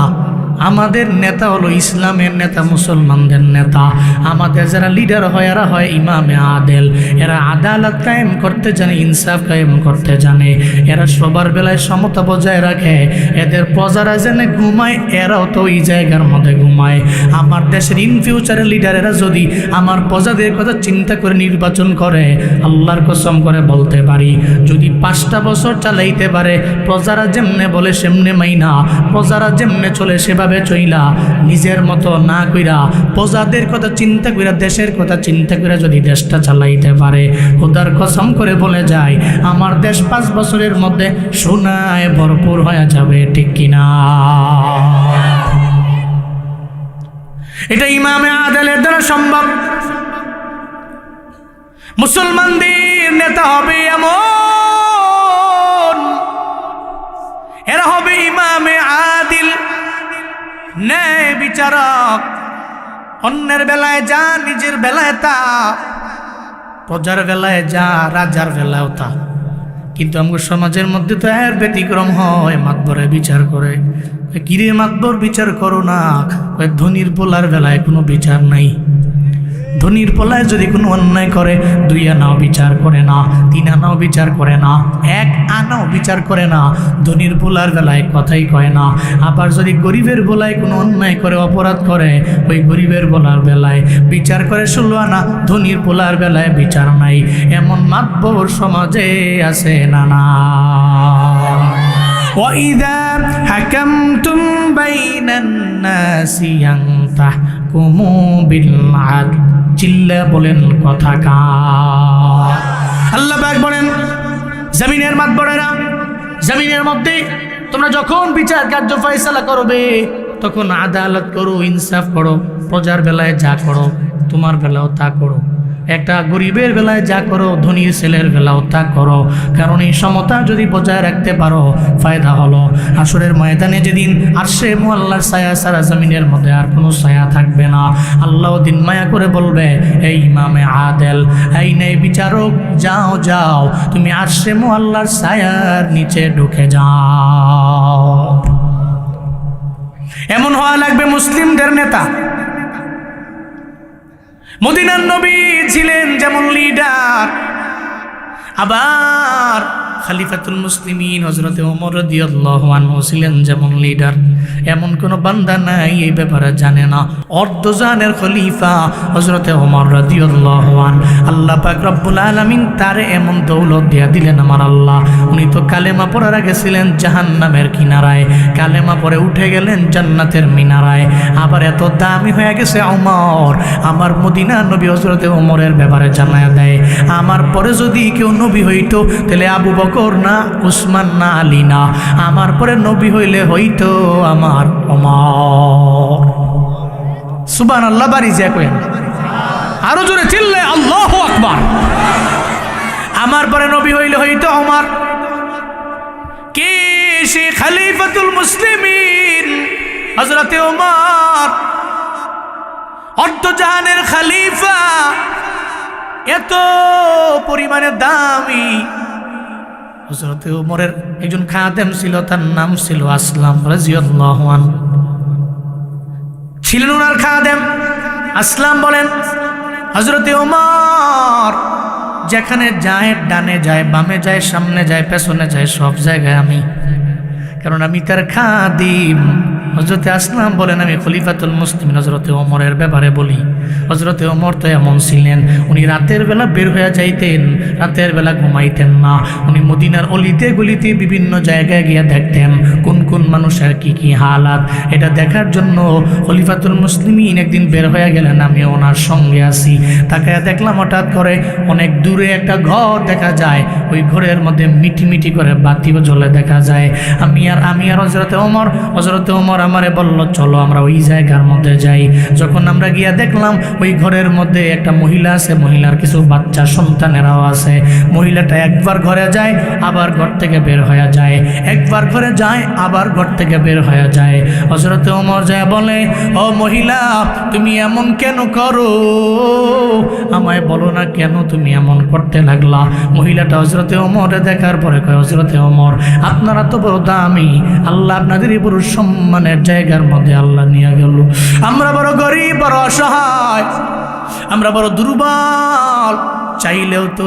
আমাদের নেতা হলো ইসলামের নেতা, মুসলমানদের নেতা। আমাদের যারা লিডার হয় এরা হয় ইমামে আদেল, এরা আদালত কায়েম করতে জানে, ইনসাফ কায়েম করতে জানে, এরা সবার বেলায় সমতা বজায় রাখে। এদের প্রজারা যেন ঘুমায়, এরাও তো ওই জায়গার মধ্যে ঘুমায়। আমার দেশের ইন ফিউচারের লিডারেরা যদি আমার প্রজাদের কথা চিন্তা করে নির্বাচন করে, আল্লাহর কসম করে বলতে পারি যদি 5টা বছর চালাইতে পারে, প্রজারা যেমনে বলে সেমনে মাইনা, প্রজারা যেমনে চলে সেভাবে চইলা, নিজের মতো না কইরা প্রজাদের কথা চিন্তা কইরা দেশের কথা চিন্তা কইরা যদি দেশটা চালাইতে পারে, খোদার কসম করে বলে যায় আমার দেশ 5 বছরের মধ্যে সোনায় ভরপুর হয়ে যাবে, ঠিক কিনা? এটা ইমামে আদেলের দ্বারা সম্ভব। মুসলমানদের নেতা হবে এমন, এরা হবে ইমামে আদিল, ন্যায় বিচারক। অন্যের বেলায় যা, নিজের বেলায় তা, প্রজার বেলায় যা, রাজার বেলায় তা। কিন্তু আমাদের সমাজের মধ্যে তো এর ব্যতিক্রম হয়, মাতবরে বিচার করে। কিরে মাতবর বিচার করো না? ধনির পোলার বেলায় কোনো বিচার নাই। ধনির পোলায় যদি কোনো অন্যায় করে 2 আনাও বিচার করে না, 3 আনাও বিচার করে না, 1 আনাও বিচার করে না। ধনির পোলার বেলায় কথাই কয় না। আবার যদি গরিবের বেলায় কোনো অন্যায় করে, অপরাধ করে, ওই গরিবের পোলার বেলায় বিচার করে 16 আনা, ধনির পোলার বেলায় বিচার নাই। এমন মাতবর সমাজে আছে না না? وَإِذَا حَكَمْتُمْ بَيْنَ النَّاسِ أَن تَحْكُمُوا بِالْعَدْلِ। চিল্লা বলেন কথা কার? আল্লাহ পাক বলেন জমিনের মাতবরেরা, জমিনের মধ্যে তোমরা যখন বিচার কার্য ফয়সালা করবে তখন আদালত করো, ইনসাফ করো। প্রজার বেলায় যা করো তোমার বেলাও তা করো। একটা গরিবের বেলায় যা করো ধনীর ছেলের বেলাও তা করো। কারণ এই সমতা যদি বজায় রাখতে পারো ফায়দা হলো হাসরের ময়দানে যেদিন আরশে মুআল্লার ছায়া সারা জমিনের মধ্যে আর কোনো ছায়া থাকবে না। আল্লাহ দিন মায়া করে বলবে, এই ইমামে আদেল, এই ন্যায় বিচারক, যাও যাও তুমি আরশে মুআল্লার ছায়ার নিচে ঢুকে যাও। এমন হওয়া লাগবে মুসলিমদের নেতা। মদিনার নবী ছিলেন যেমন লিডার, আবার খলিফাতুল মুসলিমিন হযরতে ওমর রাদিয়াল্লাহু আনহু ছিলেন যেমন লিডার। এমন কোন বান্দা নাই এই ব্যাপারে জানে না। অর্ধজানের খলিফা হযরতে ওমর রাদিয়াল্লাহু আন, আল্লাহ পাক রব্বুল আলামিন তারে এমন দৌলত দিয়া দিলেন আমার আল্লাহ। উনি তো কালেমা পড়ার আগে ছিলেন জাহান্নামের কিনারায়, কালেমা পরে উঠে গেলেন জান্নাতের মিনারায়। আবার এত দামি হয়ে গেছে ওমর, আমার মদিনা নবী হযরতে ওমরের ব্যাপারে জানায়া দেয়, আমার পরে যদি কেউ নবী হইতো তাহলে আবু বকর না, উসমান না, আলী না, আমার পরে নবী হইলে হইতো আমার ওমর। সুবহানাল্লাহ, বাড়ি যা কই আরো জোরে চিল্লে আল্লাহু আকবার। আমার পরে নবী হইলে হইতো ওমর। কে সে? খলিফাতুল মুসলিমিন হযরতে ওমর, অর্ধজাহানের খলিফা, এত পরিমাণে দামি। হযরতে ওমরের একজন খাদেম ছিল, তার নাম ছিল আসলাম রাদিয়াল্লাহু আনহু। ছিলেন ওনার খাদেম আসলাম। বলেন হযরতে ওমর যেখানে যায়, ডানে যায়, বামে যায়, সামনে যায়, পেছনে যায়, সব জায়গায় আমি, কারণ আমি তার খাদিম। হযরতে আসলাম বলেন, আমি খলিফাতুল মুসলিমিন হযরতে ওমরের ব্যাপারে বলি। হযরতে ওমর তো এমন ছিলেন, উনি রাতের বেলা বের হয়ে যাইতেন, রাতের বেলা ঘুমাইতেন না। উনি মদিনার অলিতে গলিতে বিভিন্ন জায়গায় গিয়ে দেখতেন কোন কোন মানুষের কি কি হালাত। এটা দেখার জন্য খলিফাতুল মুসলিমিন একদিন বের হয়ে গেলেন, আমি ওনার সঙ্গে আছি। তাকায় দেখলাম হঠাৎ করে অনেক দূরে একটা ঘর দেখা যায়, ওই ঘরের মধ্যে মিটি মিটি করে বাতিও জ্বলে দেখা যায়। আমি আর হযরতে ওমর আমারে বলল, চলো আমরা ওই জায়গার মধ্যে যাই। যখন আমরা গিয়া দেখলাম ওই ঘরের মধ্যে একটা মহিলা আছে, মহিলার কিছু বাচ্চা সন্তানেরাও আছে। মহিলাটা একবার ঘরে যায় আবার ঘর থেকে বের হয়ে যায়, একবার ঘরে যায় আবার ঘর থেকে বের হয়ে যায়। হযরতে ওমর যায় বলে, ও মহিলা, তুমি এমন কেন করো? আমায় বলো না কেন তুমি এমন করতে লাগলা? মহিলাটা হযরতে ওমরে দেখার পরে কয়, হযরতে ওমর, আপনারা তো বড় দামি, আল্লাহ আপনাদের এই বড় সম্মানের জায়গার মধ্যে আল্লাহ নিয়ে গেল। আমরা বড় গরিব, বড় অসহায়, আমরা বড় দুর্বল, চাইলেও তো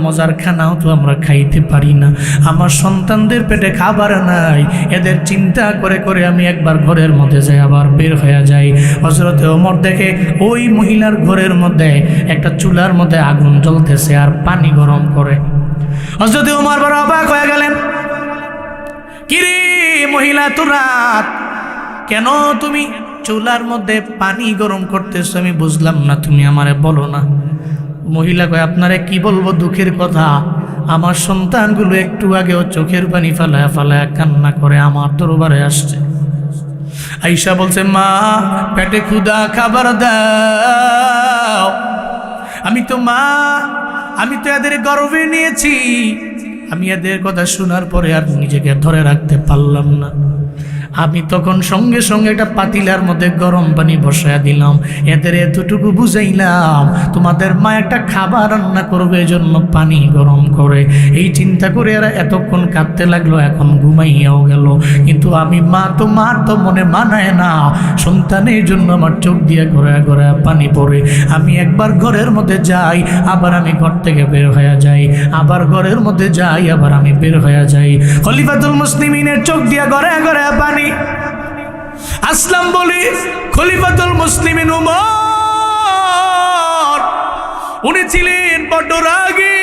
মজার খানাও তো আমরা খাইতে পারি না। আমার সন্তানদের পেটে খাবার নাই, এদের চিন্তা করে করে আমি একবার ঘরের মধ্যে যাই আবার বের হয়ে যাই। হযরতে ওমর দেখে ওই মহিলার ঘরের মধ্যে একটা চুলার মধ্যে আগুন জ্বলতেছে আর পানি গরম করে। হযরতে ওমর বড় অবাক হয়ে গেলেন, কিরে মহিলা, তো রাত, কেন তুমি চুলার মধ্যে পানি গরম করতেছো? আমি বুঝলাম না, তুমি আমারে বলো না। মহিলা কয়, আপনারে কি বলবো দুঃখের কথা, আমার সন্তানগুলো একটু আগেও চোখের পানি ফালায়া ফালায়া কান্না করে আমার দরবারে আসছে। আয়েশা বলছে, মা পেটে ক্ষুধা, খাবার দাও। আমি তো এদের গর্বে নিয়েছি, আমি এদের কথা শোনার পরে আর নিজেকে ধরে রাখতে পারলাম না। আমি তখন সঙ্গে সঙ্গে একটা পাতিলার মধ্যে গরম পানি বসায়া দিলাম, এদের এতটুকু বুঝাইলাম তোমাদের মা একটা খাবার রান্না করবে, এজন্য পানি গরম করে। এই চিন্তা করে এরা এতক্ষণ কাঁদতে লাগলো, এখন ঘুমাইয়াও গেল। কিন্তু আমি মার তো মনে মানায় না, সন্তানের জন্য আমার চোখ দিয়ে ঘোরা ঘোরা পানি পড়ে। আমি একবার ঘরের মধ্যে যাই, আবার আমি ঘর থেকে বের হয়ে যাই, আবার ঘরের মধ্যে যাই, আবার আমি বের হয়ে যাই। খলিফাতুল মুসলিমিনের চোখ দিয়ে ঘরে ঘরে পানি। আসলাম বলি, খলিফাতুল মুসলিমিন উমর, উনি ছিলেন বড় রাগী,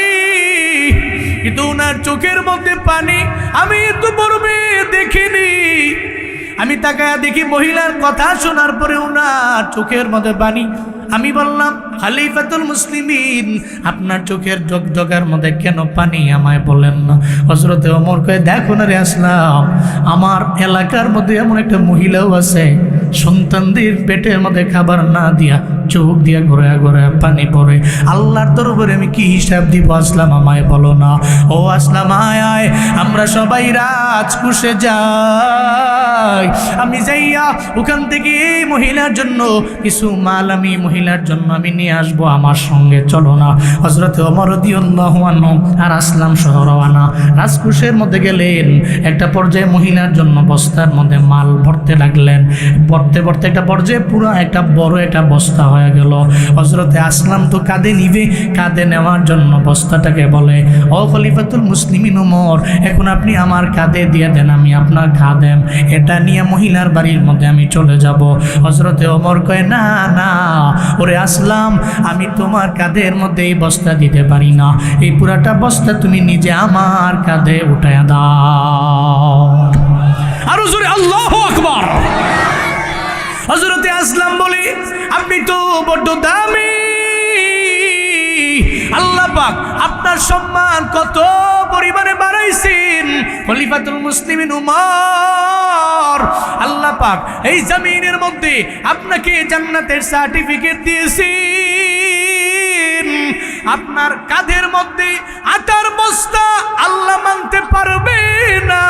কিন্তু ওনার চোখের মধ্যে পানি আমি তো পূর্বে দেখিনি। আমি তাকায়া দেখি মহিলার কথা শোনার পরে ওনার চোখের মধ্যে পানি। আমি বললাম, খলিফাতুল মুসলিমিন, আপনার চোখের জগজগার মধ্যে কেন পানি, আমায় বলেন না। হযরতে ওমর কয়, দেখো না রে আসলাম, আমার এলাকার মধ্যে এমন একটা মহিলাও আছে, সন্তানদের পেটের মধ্যে খাবার না দিয়া চোখ দিয়া ঘোরা ঘোরা পানি পড়ে। আল্লাহর দরবারে আমি কি হিসাব দিব? আসলাম, আমায় বলো না। ও আসলাম, আয় আমরা সবাই রাজকুশে যাই। আমি যাইয়া ওখান থেকে এই মহিলার জন্য কিছু মাল আমি মহিলার জন্য আমি নিয়ে আসবো, আমার সঙ্গে চলো না। হযরতে ওমর রাদিয়াল্লাহু আনহু আর আসলাম সহ রওনা। রাজকুশের মধ্যে গেলেন, একটা পর্যায়ে মহিলার জন্য বস্তার মধ্যে মাল ভরতে লাগলেন। ভরতে ভরতে একটা পর্যায়ে পুরো একটা বড় একটা বস্তা হয়ে গেল। হযরতে আসলাম তো কাঁধে নিবে, কাঁধে নেওয়ার জন্য বস্তাটাকে বলে, ও খলিফাতুল মুসলিমিন ওমর, এখন আপনি আমার কাঁধে দিয়ে দেন, আমি আপনার খাদেম, এটা নিয়ে মহিলার বাড়ির মধ্যে আমি চলে যাব। হযরতে ওমর কয়, না না ওরে আসলাম, আমি তোমার কাঁধের মধ্যে এই বস্তা দিতে পারি না, এই পুরাটা বস্তা তুমি নিজে আমার কাঁধে উঠায়া দাও। আরো জোরে আল্লাহু আকবার। হযরতে আসলাম বলি, আপনি তো বড় দামি, আল্লাহ পাক আপনার সম্মান কত পরিমাণে বাড়াইছেন। খলিফাতুল মুসলিমিন উমর, আল্লাহ পাক এই জমিনের মধ্যে আপনাকে জান্নাতের সার্টিফিকেট দিয়েছেন। আপনার কাঁধের মধ্যে আটার বস্তা আল্লাহ মানতে পারবে না।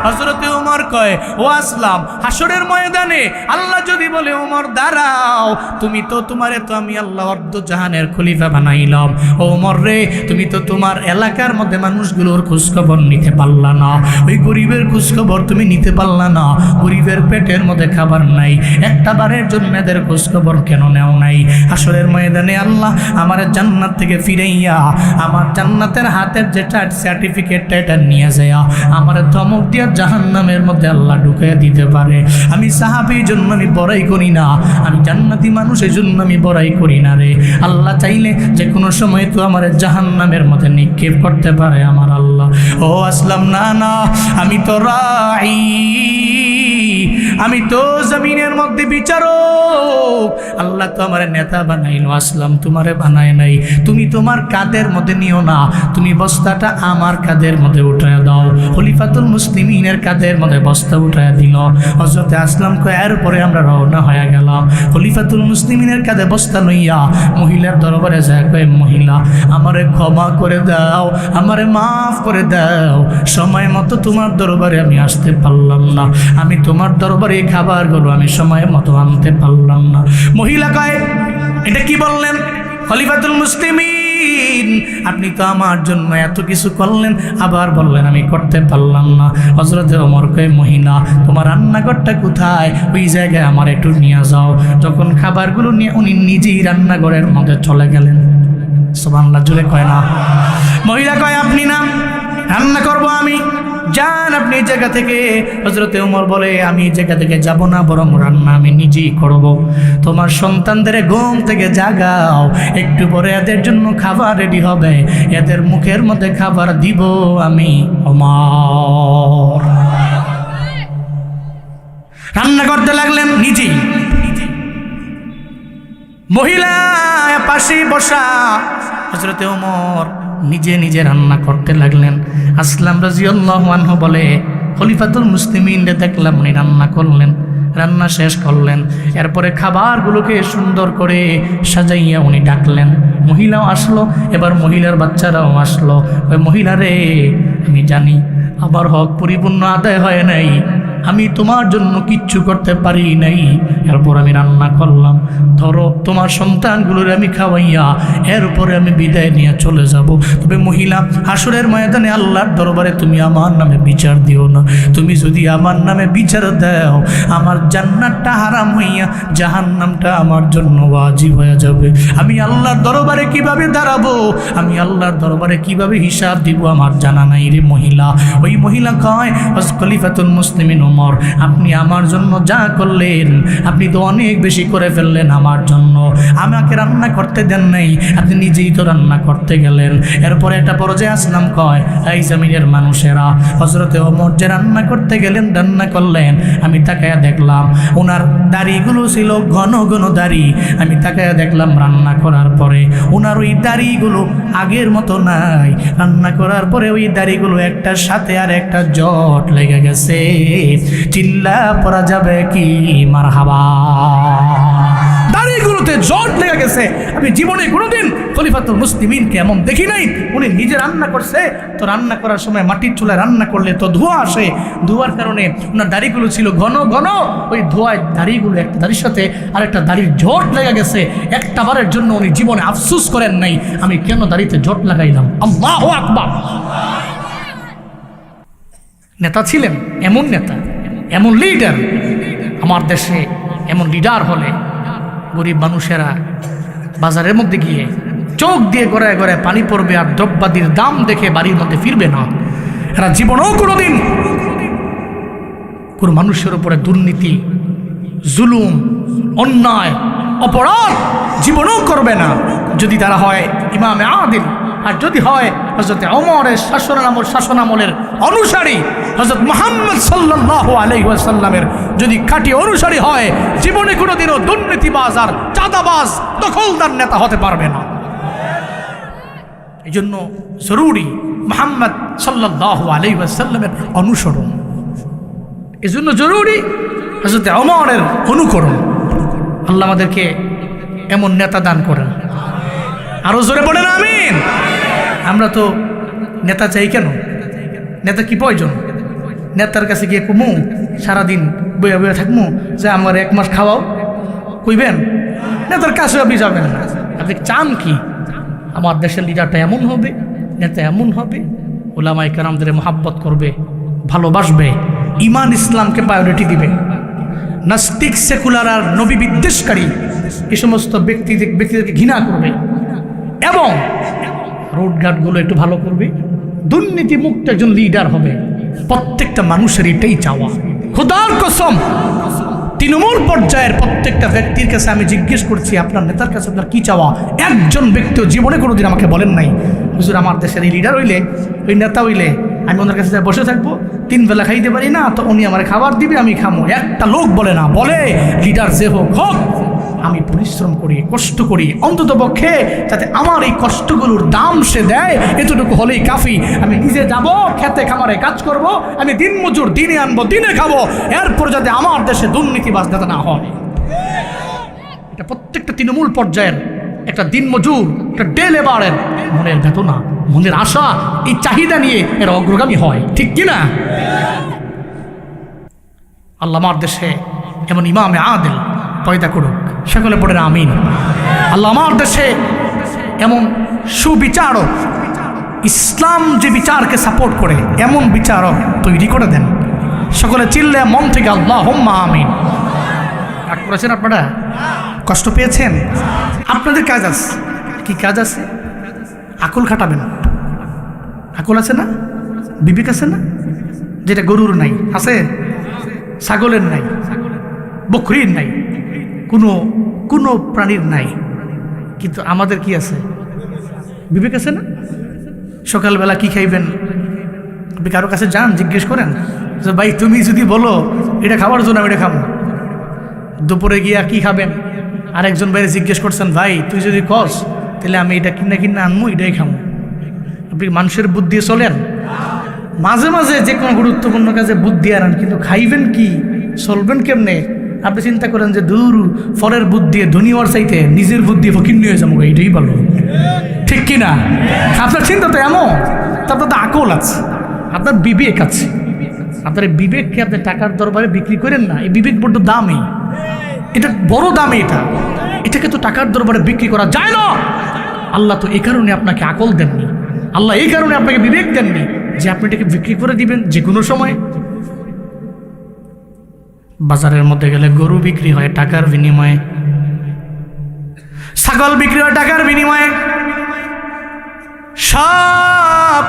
হযরতে ওমর কয়, ও আসলাম, হাসরের ময়দানে আল্লাহ যদি বলে, ওমর দাঁড়াও, তুমি তো তোমারে তো আমি আল্লাহ অর্ধ জাহানের খলিফা বানাইলাম, ও ওমর রে, তুমি তো তোমার এলাকার মধ্যে মানুষগুলোর খোঁজখবর নিতে পারলা না, ওই গরিবের খোঁজখবর তুমি নিতে পারলা না, গরিবের পেটের মধ্যে খাবার নাই, একটা বারের জন্য এদের খোঁজখবর কেন নেও নাই? হাসরের ময়দানে আল্লাহ আমার জান্নাত থেকে ফিরাইয়া আমার জান্নাতের হাতের যেটা সার্টিফিকেটটা এটা নিয়ে যায়, আমার ধমক দিয়া জাহান্নামের মধ্যে আল্লাহ ঢুকাইয়া দিতে পারে। আমি সাহাবী এই জন্য আমি বড়াই করি না, আমি জান্নাতি মানুষ এই জন্য আমি বড়াই করি না রে। আল্লাহ চাইলে যে কোনো সময় তো আমার জাহান্নামের মধ্যে নিক্ষেপ করতে পারে আমার আল্লাহ। ও আসলাম, না না, আমি তো রাই, আমি তো জমিনের মধ্যে বিচারক। আল্লাহ তো আমার নেতা বানাইলো, আসলাম তোমারে বানায় নাই। তুমি তোমার কাঁধের মধ্যে নিও না, তুমি বস্তাটা আমার কাঁধের মধ্যে উঠায় দাও। খলিফাতুল মুসলিমিনের কাঁধের মধ্যে বস্তা উঠায় দিল। হযরতে আসলাম কয় এরপরে আমরা রওনা হয়ে গেলাম। খলিফাতুল মুসলিমিনের কাঁধে বস্তা লইয়া মহিলার দরবারে যায়, কয় মহিলা আমারে ক্ষমা করে দাও, আমারে মাফ করে দাও, সময় মতো তোমার দরবারে আমি আসতে পারলাম না, আমি তোমার দরবারে এই খাবারগুলো আমি সময় মতো আনতে পারলাম না। মহিলা কয় এটা কি বললেন খলিফাতুল মুসলিমিন, আপনি তো আমার জন্য এত কিছু করলেন, আবার বললেন আমি করতে পারলাম না। হযরতে ওমর কয় মহিলা তোমার রান্নাঘরটা কোথায়, ওই জায়গায় আমার একটু নিয়ে যাও। যখন খাবারগুলো নিয়ে উনি নিজেই রান্নাঘরের মধ্যে চলে গেলেন। সুবহানাল্লাহ জুড়ে কয় না। মহিলা কয় আপনি না, রান্না করব আমি, যান আপনি এই জায়গা থেকে। হযরতে ওমর বলে আমি এই জায়গা থেকে যাব না, বরং রান্না আমি নিজেই করব। তোমার সন্তানদের ঘুম থেকে জাগাও, একটু পরে এদের জন্য খাবার রেডি হবে, এদের মুখের মধ্যে খাবার দিব আমি ওমর। রান্না করতে লাগলেন নিজেই। মহিলা পাশে বসা, হযরতে ওমর নিজে নিজে রান্না করতে লাগলেন। আসলাম রাদিয়াল্লাহু আনহু বলে খলিফাতুল মুসলিমিনরে দেখলাম উনি রান্না করলেন, রান্না শেষ করলেন, এরপরে খাবারগুলোকে সুন্দর করে সাজাইয়া উনি ডাকলেন। মহিলাও আসলো, এবার মহিলার বাচ্চারাও আসলো। ওই মহিলারে আমি জানি আমার হক পরিপূর্ণ আদায় হয় নাই, আমি তোমার জন্য কিচ্ছু করতে পারি নাই, এরপর আমি রান্না করলাম, ধরো তোমার সন্তানগুলোর আমি খাওয়াইয়া এরপরে আমি বিদায় নিয়ে চলে যাব। তবে মহিলা হাসরের ময়দানে আল্লাহর দরবারে তুমি আমার নামে বিচার দিও না, তুমি যদি আমার নামে বিচার দাও আমার জান্নাতটা হারাম হইয়া জাহান্নামটা আমার জন্য ওয়াজিব হয়ে যাবে। আমি আল্লাহর দরবারে কিভাবে দাঁড়াবো, আমি আল্লাহর দরবারে কিভাবে হিসাব দিব আমার জানা নাই রে মহিলা। ওই মহিলা কয় খলিফাতুল মুসলিমিন ওমর আপনি আমার জন্য যা করলেন আপনি তো অনেক বেশি করে ফেললেন আমার জন্য, আমাকে রান্না করতে দেন নাই, আপনি নিজেই তো রান্না করতে গেলেন। এরপরে একটা পর্যায়ে আসলাম কয় এই জমিনের মানুষেরা, হযরতে ওমর যে রান্না করতে গেলেন, রান্না করলেন, আমি তাকায়া দেখলাম ওনার দাড়িগুলো ছিল ঘন ঘন দাড়ি। আমি তাকায়া দেখলাম রান্না করার পরে ওনার ওই দাড়িগুলো আগের মতো নাই, রান্না করার পরে ওই দাড়িগুলো একটার সাথে আর একটা জট লেগে গেছে। চিল্লা পড়া যাবে কি মারহাবা। দাড়িগুলোতে জট লেগে গেছে। আমি জীবনে কোনোদিন খলিফাতুল মুসলিমিনকে এমন দেখি নাই। উনি নিজে রান্না করছে, তো রান্না করার সময় মাটির চুলায় রান্না করলে তো ধোঁয়া আসে, ধোঁয়ার কারণে ওনার দাড়িগুলো ছিল ঘন ঘন, ওই ধোঁয়ায় দাড়িগুলো একটা দাড়ির সাথে আরেকটা দাড়ির জট লেগে গেছে। একটা বারের জন্য উনি জীবনে আফসোস করেন নাই আমি কেন দাড়িতে জট লাগাইলাম। আল্লাহু আকবার। নেতা ছিলেন, এমন নেতা, এমন লিডার। আমার দেশে এমন লিডার হলে গরিব মানুষেরা বাজারের মধ্যে গিয়ে চোখ দিয়ে গড়ায় গড়ায় পানি পড়বে, আর দ্রব্যাদির দাম দেখে বাড়ির মধ্যে ফিরবে না। এরা জীবনেও কোনোদিন কোনো মানুষের উপরে দুর্নীতি, জুলুম, অন্যায়, অপরাধ জীবনেও করবে না, যদি তারা হয় ইমামে আদিল। আর যদি হয় হযরত ওমরের শাসনামলের অনুসারী, হযরত মুহাম্মদ সাল্লাল্লাহু আলাইহি ওয়াসাল্লামের যদি খাঁটি অনুসারী হয়, জীবনে কোনোদিনও দুর্নীতিবাজ আর চাঁদাবাজ দখলদার নেতা হতে পারবে না। এই জন্য জরুরি মুহাম্মদ সাল্লাল্লাহু আলাইহি ওয়াসাল্লামের অনুসরণ। এই জন্য জরুরি হযরত ওমরের অনুকরণ। আল্লাহ আমাদেরকে এমন নেতা দান করেন। আরো জোরে বলেন আমিন। আমরা তো নেতা চাই কেন? নেতা কি প্রয়োজন? নেতার কাছে গিয়ে কুমু সারাদিন বইয়া বইয়া থাকবো যে আমার 1 মাস খাওয়াও, কইবেন? নেতার কাছে আপনি যাবেন না। আপনি চান কি? আমার দেশের লিডারটা এমন হবে, নেতা এমন হবে, উলামায়ে কেরামদের মহাব্বত করবে, ভালোবাসবে, ইমান ইসলামকে প্রায়োরিটি দিবে। নাস্তিক, সেকুলার আর নবী বিদ্বেষকারী এই সমস্ত ব্যক্তিদেরকে ঘৃণা করবে এবং রোডঘাটগুলো একটু ভালো করবে। দুর্নীতি মুক্ত একজন লিডার হবে। প্রত্যেকটা মানুষের এটাই চাওয়া। খোদার কসম, তৃণমূল পর্যায়ের প্রত্যেকটা ব্যক্তির কাছে আমি জিজ্ঞেস করছি, আপনার নেতার কাছে আপনার কী চাওয়া? একজন ব্যক্তিও জীবনে কোনোদিন আমাকে বলেন নাই, হুজুর আমার দেশের এই লিডার হইলে, ওই নেতা হইলে আমি ওনার কাছে বসে থাকবো, 3 বেলা খাইতে পারি না, তো উনি আমার খাবার দিবে, আমি খামো। একটা লোক বলে না, বলে লিডার যে হোক হোক, আমি পরিশ্রম করি, কষ্ট করি, অন্তত পক্ষে যাতে আমার এই কষ্টগুলোর দাম সে দেয়, এতটুকু হলেই কাফি। আমি নিজে যাব, খেতে খামারে কাজ করব, আমি দিন মজুর, দিনে আনবো, দিনে খাবো, এরপর যাতে আমার দেশে দুর্নীতিবাজ যাতে না হয়। এটা প্রত্যেকটা তৃণমূল পর্যায়ের একটা দিন মজুর, একটা ডে লেবারের মনের বেদনা, মনের আশা, এই চাহিদা নিয়ে এরা অগ্রগামী হয়, ঠিক কিনা? আল্লাহ আমার দেশে এমন ইমামে আদিল পয়দা করুক, সকলে পড়েন আমিন। আল্লাহ আমার দেশে এমন সুবিচারক, ইসলাম যে বিচারকে সাপোর্ট করে এমন বিচারক তৈরি করে দেন। সকলে চিল্লে মন থেকে আল্লাহুম্মা আমিন। রাগ করেছেন আপনারা? কষ্ট পেয়েছেন? আপনাদের কাজ আছে, কি কাজ আছে? আকল খাটাবেন। আকল আছে না? বিবেক আছে না? যেটা গরুর নাই, আছে? ছাগলের নাই, বকরির নাই, কোনো প্রাণীর নাই, কিন্তু আমাদের কি আছে? বিবেক আছে না? সকালবেলা কি খাইবেন, আপনি কারো কাছে যান, জিজ্ঞেস করেন যে ভাই তুমি যদি বলো এটা খাবার জন্য আমি এটা খাবো। দুপুরে গিয়া কি খাবেন, আরেকজন ভাইরে জিজ্ঞেস করছেন ভাই তুই যদি কস তাহলে আমি এটা কিনা আনবো, এটাই খাবো। আপনি মানুষের বুদ্ধি চলেন? মাঝে মাঝে যে কোনো গুরুত্বপূর্ণ কাজে বুদ্ধি আনেন, কিন্তু খাইবেন কি, চলবেন কেমনে? আপনি চিন্তা করেন যে দূর ফলের বুদ্ধি ধনী হওয়ার চাইতে নিজের বুদ্ধি ফকিন্নি হয়ে যাবো, এইটাই ভালো, ঠিক কিনা? আপনার চিন্তা তো এমন, তারপর তো আকল আছে, আপনার বিবেক আছে। আপনার এই বিবেককে আপনি টাকার দরবারে বিক্রি করেন না, এই বিবেক বড্ড দামি, এটা বড় দামি, এটাকে তো টাকার দরবারে বিক্রি করা যায় না। আল্লাহ তো এই কারণে আপনাকে আকল দেননি, আল্লাহ এই কারণে আপনাকে বিবেক দেননি যে আপনি এটাকে বিক্রি করে দিবেন যে কোনো সময়। বাজারের মধ্যে গেলে গরু বিক্রি হয় টাকার বিনিময়ে, ছাগল বিক্রি হয় টাকার বিনিময়ে, সব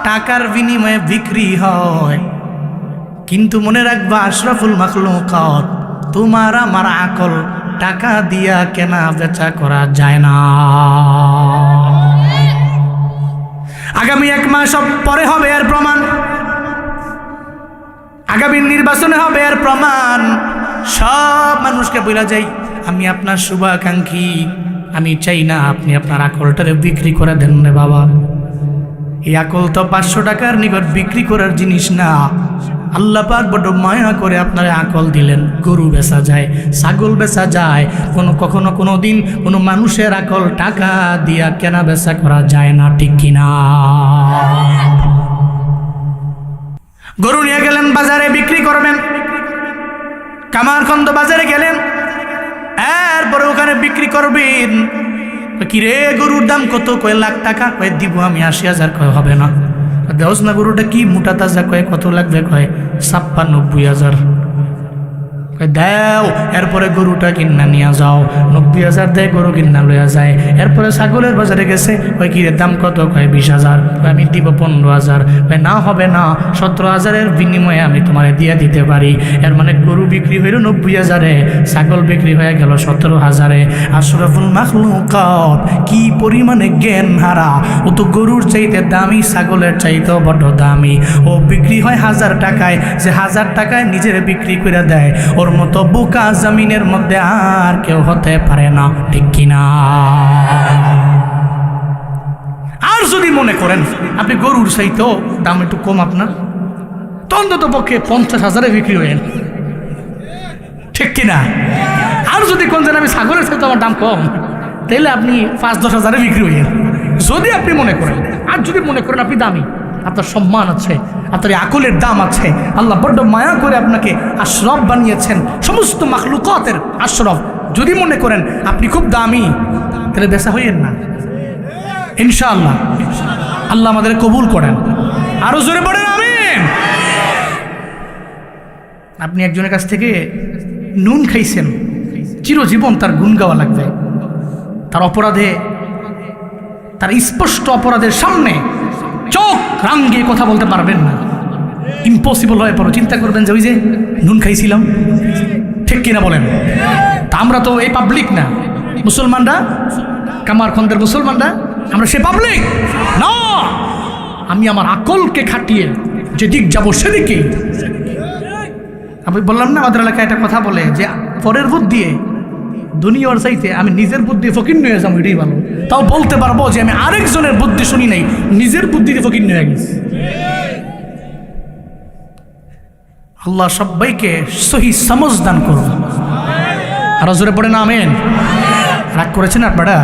টাকার বিনিময়ে বিক্রি হয়। কিন্তু মনে রাখবা আশরাফুল মাখলুকাত, তোমার আমার আকল টাকা দিয়া কেনা বেচা করা যায় না। আগামী 1 মাস পরে হবে এর প্রমাণ, আগামী নির্বাচনে হবে এর প্রমাণ। সব মানুষকে বলা যাই আমি আপনার শুভাকাঙ্ক্ষী, আমি চাই না আপনি আপনার আকলটারে বিক্রি করে দেন রে বাবা। এই আকল তো 500 টাকার নিকট বিক্রি করার জিনিস না। আল্লাহ পাক বড় মায়া করে আপনার আকল দিলেন। গরু বেচা যায়, ছাগল বেচা যায়, কখনো কোনো দিন কোনো মানুষের আকল টাকা দিয়া কেনা বেচা করা যায় না, ঠিক কিনা? গরু নিয়ে গেলেন বাজারে বিক্রি করবেন, কামারখন্দ বাজারে গেলেন, এরপরে ওখানে বিক্রি করবেন। কিরে গরুর দাম কত? কয় লাখ টাকা। কয় দিব আমি 80,000। কয় হবে না। দেওস না গরুটা কি মোটা তাজা? কয় কত লাগবে? কয় 56,000-90,000। কয় দাও। এরপরে গরুটা কিনা নিয়ে যাও, 90,000 দেয়, গরু কিনা লইয়া যায়। এরপরে ছাগলের বাজারে গেছে, কয় কিরে দাম কত? কয় 20,000। কয় আমি দিব 15,000। কয় না হবে না, 17,000-এর বিনিময়ে আমি তোমার দিয়ে দিতে পারি। এর মানে গরু বিক্রি হইল 90,000-এ, ছাগল বিক্রি হয়ে গেল 17,000-এ। আশরাফুল মাখলুকাত কি পরিমাণে জ্ঞান হারা! ও তো গরুর চাইতে দামি, ছাগলের চাইতেও বড় দামি। ও বিক্রি হয় 1000 টাকায়, যে 1000 টাকায় নিজের বিক্রি করে দেয়, ওর মতো বোকা জমিনের মধ্যে আর কেউ হতে পারে না, ঠিক কিনা? আর যদি মনে করেন আপনি গরুর চাইতেও দাম একটু কম আপনার, তো অন্তত পক্ষে 50,000-এ বিক্রি হয়েন, ঠিক কিনা? আর যদি কোন দিন আমি ছাগলের চাইতে আমার দাম কম, তাহলে আপনি 5-10,000-এ বিক্রি হইলেন, যদি আপনি মনে করেন। আর যদি মনে করেন আপনি দামি, আপনার সম্মান আছে, আপনার আকলের দাম আছে, আল্লাহ বড্ড মায়া করে আপনাকে আশরাফ বানিয়েছেন, সমস্ত মাখলুকাতের আশরাফ। যদি মনে করেন আপনি খুব দামি, তাহলে বেচা হইয়েন না, ইনশাআল্লাহ। আল্লাহ আমাদের কবুল করেন। আরো জোরে পড়েন আমিন। আপনি একজনের কাছ থেকে নুন খাইছেন, চিরজীবন তার গুণ গাওয়া লাগবে। তার অপরাধে, তার স্পষ্ট অপরাধের সামনে চোখ রাঙিয়ে কথা বলতে পারবেন না। ইম্পসিবল হয়ে পড়ো, চিন্তা করবেন যে ওই যে নুন খাইছিলাম, ঠিক কিনা বলেন? তা আমরা তো এই পাবলিক না, মুসলমানরা কামারখন্দের মুসলমানরা আমরা সে পাবলিক না। আমি আমার আকলকে খাটিয়ে যেদিক যাবো সেদিকেই। আমি বললাম না আমাদের এলাকায় একটা কথা বলে যে পরের বুদ্ধি দিয়ে দুনিয়ার চাইতে আমি নিজের বুদ্ধি ফকির নিয়ে যাবো, এটাই ভালো। তাও বলতে পারবো যে আমি আরেকজনের বুদ্ধি শুনি নাই, নিজের বুদ্ধিতে ফকির নিয়ে গেছি। আল্লাহ সবাইকে সহি সমঝ দান করুন। আর জোরে পড়ে না আমেন। রাগ করেছেন আপনারা?